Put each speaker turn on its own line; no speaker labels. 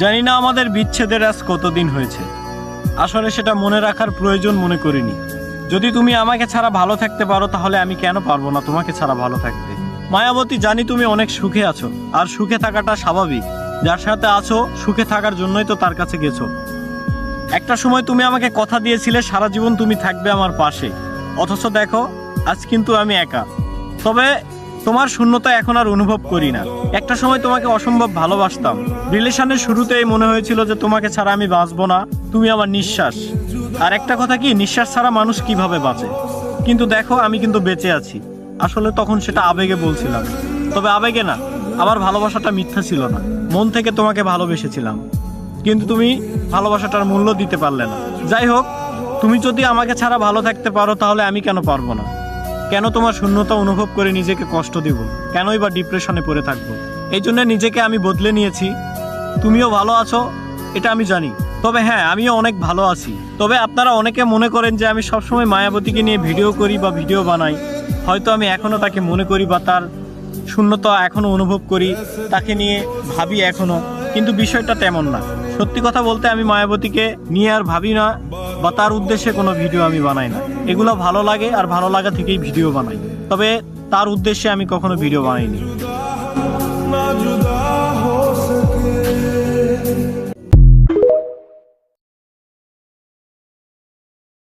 জানি না আমাদের বিচ্ছেদের আজ কতদিন হয়েছে, আসলে সেটা মনে রাখার প্রয়োজন মনে করিনি। যদি তুমি আমাকে ছাড়া ভালো থাকতে পারো তাহলে আমি কেন পারবো না তোমাকে ছাড়া ভালো থাকতে। মায়াবতী, জানি তুমি অনেক সুখে আছো, আর সুখে থাকাটা স্বাভাবিক। যার সাথে আছো সুখে থাকার জন্যই তো তার কাছে গেছো। একটা সময় তুমি আমাকে কথা দিয়েছিলে সারা জীবন তুমি থাকবে আমার পাশে, অথচ দেখো আজ কিন্তু আমি একা। তবে তোমার শূন্যতা এখন আর অনুভব করি না। একটা সময় তোমাকে অসম্ভব ভালোবাসতাম। রিলেশনের শুরুতেই মনে হয়েছিল যে তোমাকে ছাড়া আমি বাঁচবো না, তুমি আমার নিঃশ্বাস। আর একটা কথা কি, নিঃশ্বাস ছাড়া মানুষ কিভাবে বাঁচে। কিন্তু দেখো আমি কিন্তু বেঁচে আছি। আসলে তখন সেটা আবেগে বলছিলাম, তবে আবেগে না, আমার ভালোবাসাটা মিথ্যা ছিল না। মন থেকে তোমাকে ভালোবেসেছিলাম, কিন্তু তুমি ভালোবাসাটার মূল্য দিতে পারলে না। যাই হোক, তুমি যদি আমাকে ছাড়া ভালো থাকতে পারো তাহলে আমি কেন পারবো না? কেন তোমার শূন্যতা অনুভব করে নিজেকে কষ্ট দিব? কেনই বা ডিপ্রেশনে পড়ে থাকবো? এই জন্য নিজেকে আমি বদলে নিয়েছি। তুমিও ভালো আছো এটা আমি জানি, তবে হ্যাঁ, আমিও অনেক ভালো আছি। তবে আপনারা অনেকে মনে করেন যে আমি সবসময় মায়াবতীকে নিয়ে ভিডিও করি বা ভিডিও বানাই। হয়তো আমি এখনও তাকে মনে করি বা তার শূন্যতা এখনও অনুভব করি, তাকে নিয়ে ভাবি এখনও, কিন্তু বিষয়টা তেমন না। সত্যি কথা বলতে আমি মায়াবতীকে নিয়ে আর ভাবি না, বা তার উদ্দেশ্যে কোনো ভিডিও আমি বানাই না। এগুলো ভালো লাগে আর ভালো লাগা থেকেই ভিডিও বানাই, তবে তার উদ্দেশ্যে আমি কখনো ভিডিও বানাইনি।